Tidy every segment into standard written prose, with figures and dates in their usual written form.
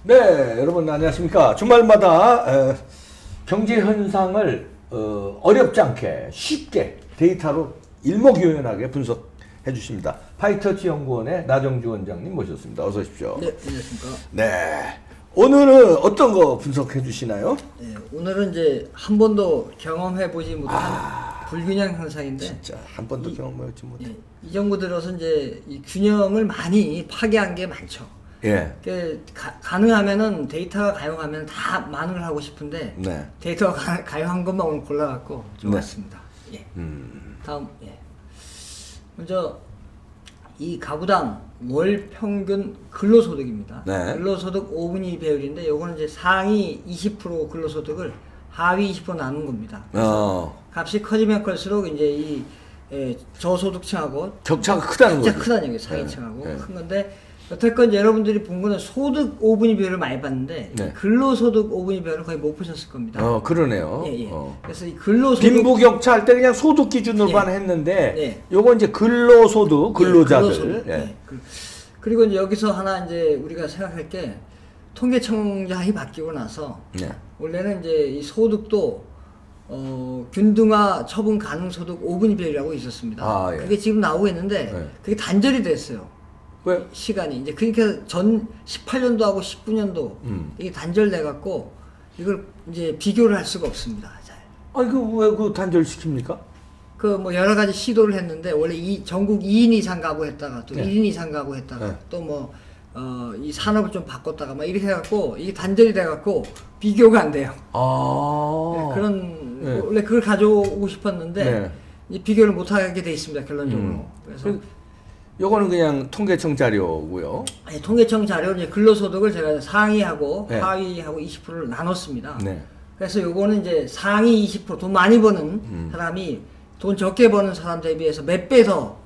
네, 여러분 안녕하십니까. 주말마다 경제 현상을 어렵지 않게 쉽게 데이터로 일목요연하게 분석해 주십니다. 파이터치 연구원의 나정주 원장님 모셨습니다. 어서 오십시오. 네, 안녕하십니까. 네, 오늘은 어떤 거 분석해 주시나요? 네, 오늘은 이제 한 번도 경험해 보지 못한 불균형 현상인데, 진짜 한 번도 경험해보지 못해. 예, 이 정부 들어서 이제 이 균형을 많이 파괴한 게 많죠. 예. 가능하면은 데이터가 가용하면 다 만회를 하고 싶은데, 네. 데이터가 가용한 것만 오늘 골라갖고 좀 왔습니다. 예. 다음, 예. 먼저 이 가구당 월 평균 근로소득입니다. 네. 근로소득 5분위 배율인데, 요거는 이제 상위 20% 근로소득을 하위 20% 나눈 겁니다. 값이 커지면 클수록 이제 이 저소득층하고 격차가 크다는 거죠. 진짜 크다는 얘기예요. 상위층하고 네. 큰 건데, 여태껏 여러분들이 본 거는 소득 5분위 배열을 많이 봤는데, 네. 근로소득 5분위 배열을 거의 못 보셨을 겁니다. 그러네요. 예, 예. 그래서 이 근로소득 빈부격차 할 때 그냥 소득 기준으로만 예. 했는데, 예. 요거 이제 근로소득, 근로자들. 근로소득. 예. 예. 그리고 이제 여기서 하나 이제 우리가 생각할 게, 통계청장이 바뀌고 나서 네. 원래는 이제 이 소득도 균등화 처분 가능 소득 5분위 배열이라고 있었습니다. 예. 그게 지금 나오고 있는데, 네. 그게 단절이 됐어요. 왜? 시간이 이제 그러니까 전 18년도하고 19년도 이게 단절돼 갖고 이걸 이제 비교를 할 수가 없습니다. 잘. 아니 왜 그 단절시킵니까? 그 뭐 여러 가지 시도를 했는데, 원래 전국 2인 이상 가구 했다가 또 네. 1인 이상 가구 했다가 네. 또 뭐 이 산업을 좀 바꿨다가 막 이렇게 해갖고 이게 단절이 돼갖고 비교가 안 돼요. 네, 그런 네. 원래 그걸 가져오고 싶었는데 네. 이제 비교를 못 하게 돼 있습니다, 결론적으로. 그래서 요거는 그냥 통계청 자료고요. 통계청 자료 이제 근로소득을 제가 상위하고 네. 하위하고 20%를 나눴습니다. 네. 그래서 요거는 이제 상위 20%돈 많이 버는 사람이 돈 적게 버는 사람 대비해서 몇 배 더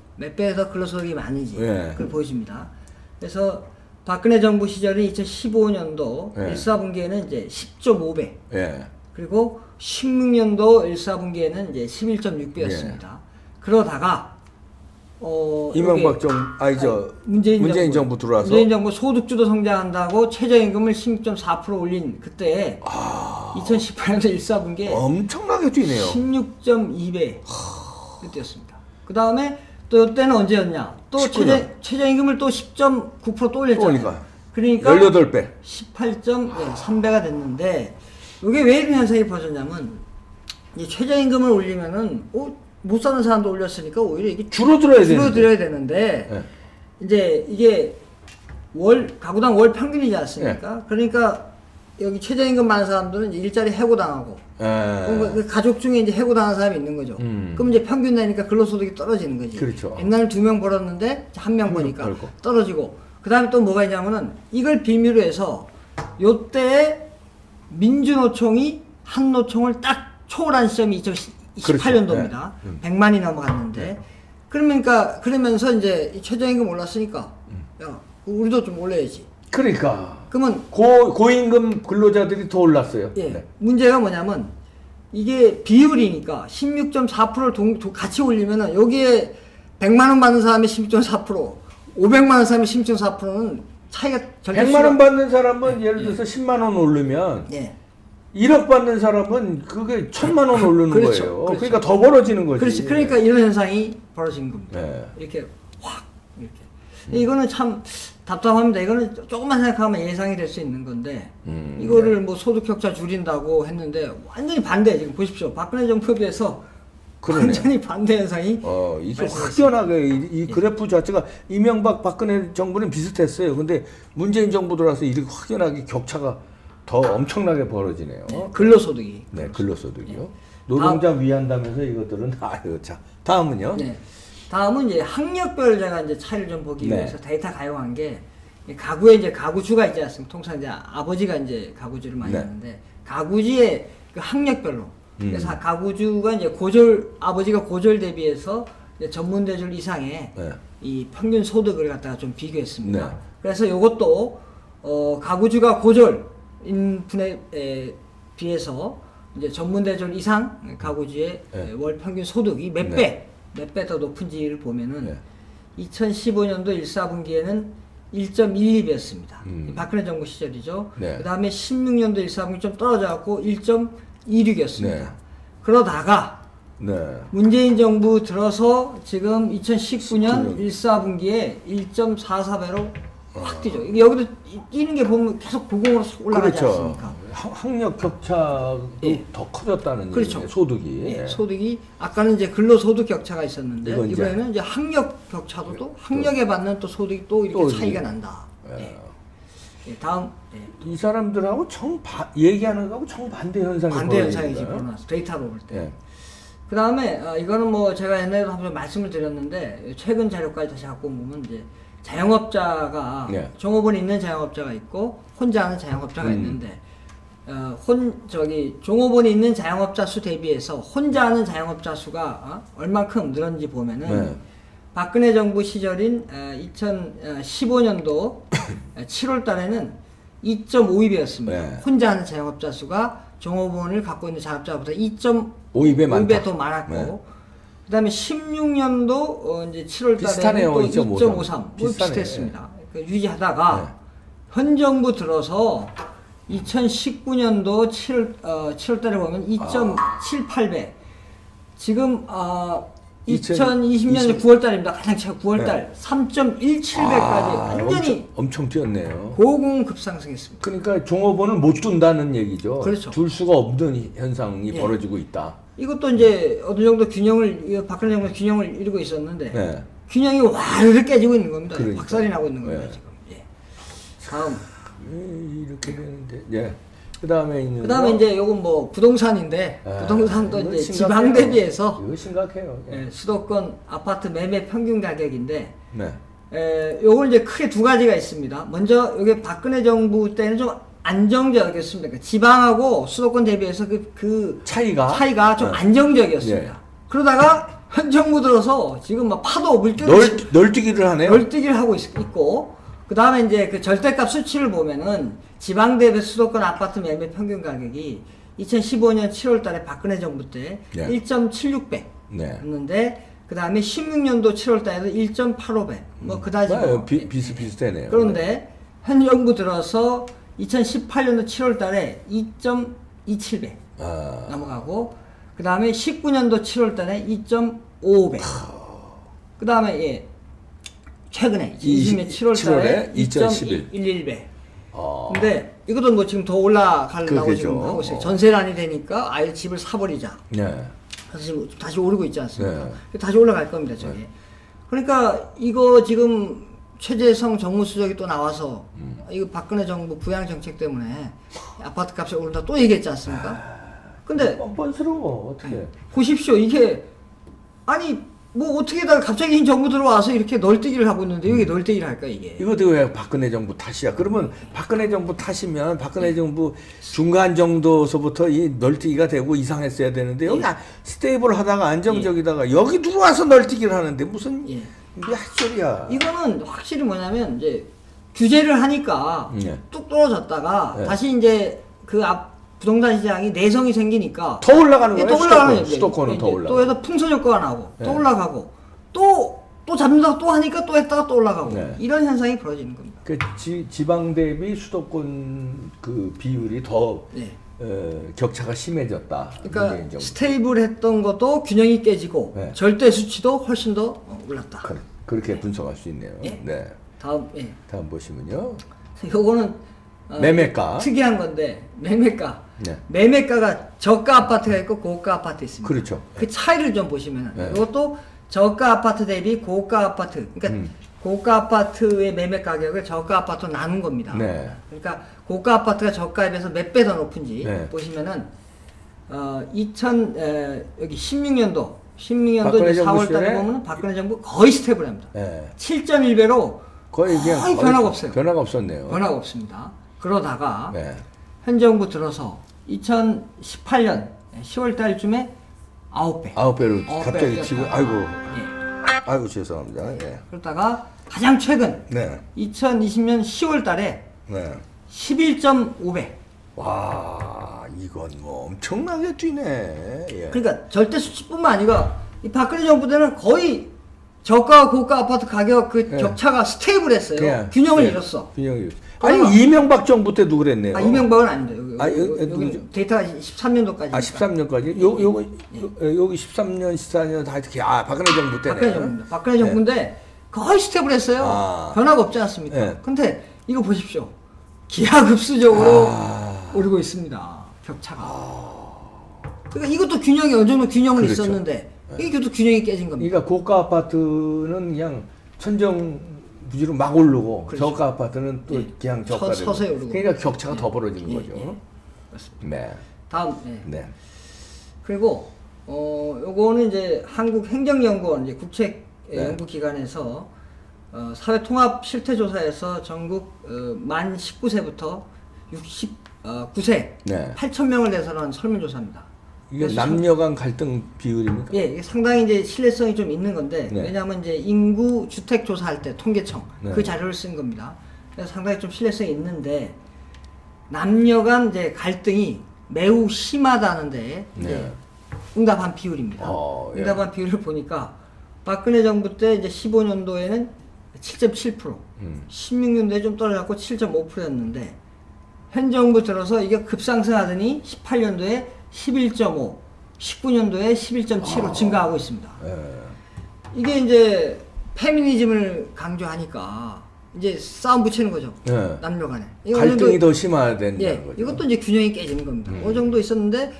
근로소득이 많은지 네. 그걸 보여줍니다. 그래서 박근혜 정부 시절인 2015년도 네. 1사분기에는 이제 10.5배, 예. 그리고 16년도 1사분기에는 이제 11.6배였습니다. 그러다가 이명박 문재인 정부 들어와서 문재인 정부 소득주도 성장한다고 최저임금을 16.4% 올린 그때 2018년도 1사분기에 엄청나게 뛰네요. 16.2배 그때였습니다. 그 다음에 또 이때는 언제였냐? 또 최저임금을 또 10.9% 또 올렸잖아요. 그러니까 18배. 18.3배가 됐는데, 이게 왜 이런 현상이 벌어졌냐면, 이 최저임금을 올리면은 못 사는 사람도 올렸으니까 오히려 이게 줄어들어야 되는데 네. 이제 이게 가구당 월 평균이지 않습니까? 네. 그러니까 여기 최저임금 많은 사람들은 일자리 해고당하고, 그 가족 중에 이제 해고당한 사람이 있는 거죠. 그럼 이제 평균 내니까 근로소득이 떨어지는 거지. 그렇죠. 옛날에 2명 벌었는데 1명 버니까 떨어지고, 그 다음에 또 뭐가 있냐면은 이걸 빌미로 해서 요때 민주노총이 한노총을 딱 초월한 시점이 2018년도입니다. 그렇죠. 100만이 넘어갔는데, 그러면서 이제 최저임금 올랐으니까, 야, 우리도 좀 올려야지. 그러니까. 그러면 고임금 근로자들이 더 올랐어요. 예. 네. 문제가 뭐냐면 이게 비율이니까 16.4%를 같이 올리면은 여기에 100만 원 받는 사람이 16.4%, 500만 원 사람이 16.4%는 차이가 절대 100만 원 받는 사람은 예를 들어서 10만 원 오르면 1억 받는 사람은 그게 1000만 원 오르는 그렇죠. 거예요. 그렇죠. 그러니까 더 벌어지는 거지. 그렇지. 그러니까 이런 현상이 벌어진 겁니다. 네. 이렇게 확 이렇게. 이거는 참 답답합니다. 이거는 조금만 생각하면 예상이 될 수 있는 건데, 이거를 뭐 소득 격차 줄인다고 했는데 완전히 반대. 지금 보십시오. 박근혜 정부에 비해서 완전히 반대 현상이 이게 확연하게 이 그래프 자체가 이명박 박근혜 정부는 비슷했어요. 근데 문재인 정부 들어와서 이렇게 확연하게 격차가 더 엄청나게 벌어지네요. 근로소득이. 네, 근로소득이요. 노동자 위한다면서 이것들은 아유, 자, 다음은요. 네. 다음은 이제 학력별 제가 이제 차이를 좀 보기 위해서 데이터 가용한 게, 가구에 이제 가구주가 있지 않습니까? 통상 이제 아버지가 이제 가구주를 많이 하는데, 가구주의 그 학력별로. 그래서 가구주가 이제 아버지가 고졸 대비해서 이제 전문대졸 이상의 이 평균 소득을 갖다가 좀 비교했습니다. 네. 그래서 이것도 가구주가 고졸인 분에 비해서 이제 전문대졸 이상 가구주의 월 평균 소득이 몇 배 더 높은지를 보면은 2015년도 1사분기에는 1.12배였습니다. 박근혜 정부 시절이죠. 네. 그 다음에 16년도 1사분기 좀 떨어져갖고 1.26이었습니다. 네. 그러다가 네. 문재인 정부 들어서 지금 2019년 1사분기에 1.44배로 확 뛰죠. 여기도 뛰는 게 보면 계속 고공으로 올라가지 그렇죠. 않습니까? 학력 격차도 예. 더 커졌다는 그렇죠. 얘기네, 소득이. 예, 소득이 아까는 이제 근로소득 격차가 있었는데 이건 이제 이번에는 이제 학력 격차도 또 학력에 받는 또 소득이 또 이렇게 또 차이가 이제, 난다. 예. 예. 예, 다음 이 사람들하고 얘기하는 거하고 정반대 현상이 반대 현상이 벌어지니까요. 지금 일어났어. 데이터로 볼 때. 예. 그 다음에 이거는 뭐 제가 옛날에도 한번 말씀을 드렸는데 최근 자료까지 다시 갖고 보면 이제 자영업자가 예. 종업원이 있는 자영업자가 있고 혼자 하는 자영업자가 있는데 종업원이 있는 자영업자 수 대비해서 혼자 하는 자영업자 수가 얼만큼 늘었는지 보면은 네. 박근혜 정부 시절인 2015년도 7월 달에는 2.52배였습니다. 네. 혼자 하는 자영업자 수가 종업원을 갖고 있는 자영업자보다 5배 많다. 5배 더 많았고 네. 그다음에 16년도 이제 7월 달에는 비슷하네요. 또 2.53. 2.53 비슷하네. 비슷했습니다. 유지하다가 네. 현 정부 들어서 2019년도 7월 달에 보면 2.78배. 지금 2020년 9월 달입니다. 가장 최고 9월 달 3.17배까지 완전히 엄청 뛰었네요. 고공급상승했습니다. 그러니까 종업원을 못 둔다는 얘기죠. 그렇죠. 둘 수가 없는 현상이 예. 벌어지고 있다. 이것도 이제 어느 정도 박근혜 정부는 균형을 이루고 있었는데 네. 균형이 와르르 깨지고 있는 겁니다. 그러니까. 박살이 나고 있는 겁니다. 네. 지금. 예. 다음. 이렇게 되는데, 예. 그 다음에 있는. 그다음에 이제 요건 뭐 부동산인데 부동산도 이거 이제 심각해요. 지방 대비해서 이거 심각해요. 예. 수도권 아파트 매매 평균 가격인데 네. 요걸 이제 크게 두 가지가 있습니다. 먼저 이게 박근혜 정부 때는 좀 안정적이었습니다. 그러니까 지방하고 수도권 대비해서 그 차이가 좀 네. 안정적이었습니다. 예. 그러다가 현 정부 들어서 지금 막 파도 물결 널뛰기를 하네요. 널뛰기를 하고 있고 그 다음에 이제 그 절대값 수치를 보면은 지방 대비 수도권 아파트 매매 평균 가격이 2015년 7월 달에 박근혜 정부 때 네. 1.76배였는데 네. 그 다음에 16년도 7월 달에도 1.85배 뭐 그다지 뭐. 비슷비슷하네요. 그런데 현 정부 들어서 2018년도 7월 달에 2.27배 넘어가고 그 다음에 19년도 7월 달에 2.55배 그 다음에 최근에 20년 7월 달에 2.11배 근데 이것도 뭐 지금 더 올라가려고 그렇겠죠. 지금 하고 있어요. 전세난이 되니까 아예 집을 사버리자. 네. 그래서 지금 다시 오르고 있지 않습니까? 네. 다시 올라갈 겁니다, 저게. 네. 그러니까 이거 지금 최재성 정무수석이 또 나와서 이거 박근혜 정부 부양 정책 때문에 아파트 값이 오른다 또 얘기했지 않습니까? 근데 뻔뻔스러워 어떻게? 보십시오, 이게 아니 뭐 어떻게다 갑자기 이 정부 들어와서 이렇게 널뛰기를 하고 있는데 이게 널뛰기를 할까 이게? 이것도 왜 박근혜 정부 탓이야? 그러면 박근혜 정부 탓이면 박근혜 정부 중간 정도서부터 이 널뛰기가 되고 이상했어야 되는데 여기 스테이블 하다가 안정적이다가 여기 들어와서 널뛰기를 하는데 무슨 이게 핫소리야? 이거는 확실히 뭐냐면 이제 규제를 하니까 뚝 떨어졌다가 다시 이제 그 앞 부동산 시장이 내성이 생기니까 더 올라가는 거예요. 또 올라가는 수도권은 더 올라가. 또 해서 풍선 효과가 나고 또 올라가고 또 잡는다고 또 하니까 또 했다가 또 올라가고 이런 현상이 벌어지는 겁니다. 그 지방 대비 수도권 그 비율이 더 격차가 심해졌다. 그러니까 스테이블했던 것도 균형이 깨지고 절대 수치도 훨씬 더 올랐다. 그렇게 분석할 수 있네요. 네. 다음 보시면요. 요거는 매매가 특이한 건데 매매가가 저가 아파트가 있고 고가 아파트 있습니다. 그렇죠. 그 차이를 좀 보시면 이것도 저가 아파트 대비 고가 아파트 그러니까 고가 아파트의 매매 가격을 저가 아파트로 나눈 겁니다. 그러니까 고가 아파트가 저가에 비해서 몇 배 더 높은지 보시면은 여기 16년도 4월 달에 보면 박근혜 정부 거의 스테이블합니다. 7.1배로 거의 변화가 없어요. 변화가 없었네요. 변화가 없습니다. 그러다가 현 정부 들어서 2018년 10월 달쯤에 9배. 9배로 갑자기 치고 아이고 죄송합니다. 그러다가 가장 최근 2020년 10월 달에 11.5배. 와, 이건 뭐 엄청나게 뛰네. 그러니까 절대 수치뿐만 아니라 이 박근혜 정부 때는 거의 저가 고가 아파트 가격 그 예. 격차가 스테이블했어요. 그냥, 균형을 예, 잃었어. 균형을 잃었어. 그러나- 아니 이명박 정부 때도 그랬네요. 아, 이명박은 아닌데. 여기 누구죠? 데이터가 13년도까지. 아 13년까지? 여기 13년, 14년 다 이렇게 박근혜 정부 때네. 박근혜 정부입니다. 박근혜 정부인데 거의 스테이블했어요. 아. 변화가 없지 않습니까? 예. 근데 이거 보십시오. 기하급수적으로 아. 오르고 있습니다. 격차가. 그러니까 이것도 균형이 어느 정도 균형은 그렇죠. 있었는데 이것도 균형이 깨진 겁니다. 그러니까 고가 아파트는 그냥 천정부지로 막 오르고 그렇죠. 저가 아파트는 또 예. 그냥 저가로 서서히 오르고. 그러니까 격차가 더 벌어지는 예, 거죠. 예. 그렇습니다. 네. 다음. 네. 네. 그리고 요거는 이제 한국행정연구원 이제 국책 네. 연구기관에서 사회통합 실태조사에서 전국 만 19세부터 69세 네. 8,000명을 대상으로 한 설문조사입니다. 이게 그래서 남녀 간 갈등 비율입니까? 예, 이게 상당히 이제 신뢰성이 좀 있는 건데 네. 왜냐하면 이제 인구 주택 조사할 때 통계청 네. 그 자료를 쓴 겁니다. 그래서 상당히 좀 신뢰성이 있는데 남녀 간 이제 갈등이 매우 심하다는데 이제 네. 응답한 비율입니다. 예. 응답한 비율을 보니까 박근혜 정부 때 이제 15년도에는 7.7%, 16년도에 좀 떨어졌고 7.5%였는데 현 정부 들어서 이게 급상승하더니 18년도에 11.5, 19년도에 11.7로 증가하고 있습니다. 예. 이게 이제 페미니즘을 강조하니까 이제 싸움 붙이는 거죠. 네. 남녀 간에. 갈등이 더 심화된다는 예, 거죠. 이것도 이제 균형이 깨지는 겁니다. 어느 정도 있었는데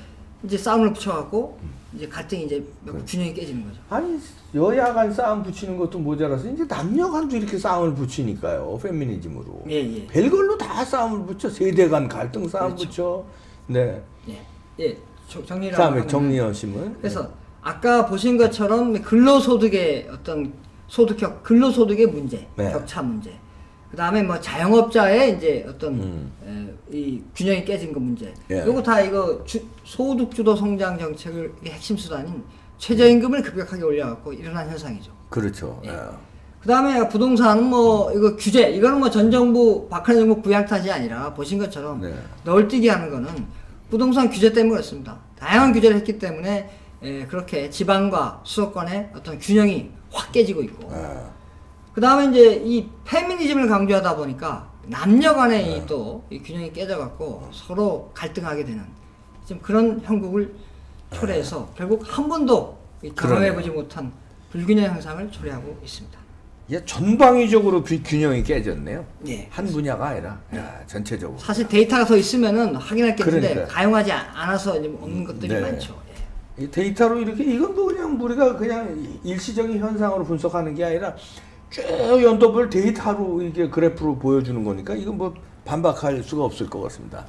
이제 싸움을 붙여갖고 이제 갈등이 이제 균형이 깨지는 거죠. 아니 여야 간 싸움 붙이는 것도 모자라서 이제 남녀 간도 이렇게 싸움을 붙이니까요. 페미니즘으로. 예, 예. 별걸로 다 싸움을 붙여. 세대 간 갈등 싸움 그렇죠. 붙여. 네. 예, 예. 정리를 다음에 하면 정리하시면. 그래서 아까 보신 것처럼 근로소득의 어떤 근로소득의 문제, 네. 격차 문제. 그 다음에 뭐 자영업자의 이제 어떤 이 균형이 깨진 거 문제. 예. 요거 다 이거 소득주도 성장 정책의 핵심 수단인 최저임금을 급격하게 올려갖고 일어난 현상이죠. 그렇죠. 예. 예. 그 다음에 부동산은 뭐 이거 규제, 이거는 뭐 전 정부 박근혜 정부 부양 탓이 아니라 보신 것처럼 네. 널뛰기 하는 거는 부동산 규제 때문에 그렇습니다. 다양한 규제를 했기 때문에 그렇게 지방과 수도권의 어떤 균형이 확 깨지고 있고 그 다음에 이제 이 페미니즘을 강조하다 보니까 남녀 간의 또 이 균형이 깨져갖고 서로 갈등하게 되는 좀 그런 형국을 초래해서 결국 한 번도 경험해보지 못한 불균형 현상을 초래하고 있습니다. 예, 전방위적으로 균형이 깨졌네요. 예. 한 분야가 아니라 전체적으로. 사실 데이터가 더 있으면은 확인할 게 있는데 그러니까요. 가용하지 않아서 이제 없는 것들이 네. 많죠. 예. 이 데이터로 이렇게 이건 뭐 그냥 우리가 그냥 일시적인 현상으로 분석하는 게 아니라 쭉 연도별 데이터로 이게 그래프로 보여주는 거니까 이건 뭐 반박할 수가 없을 것 같습니다.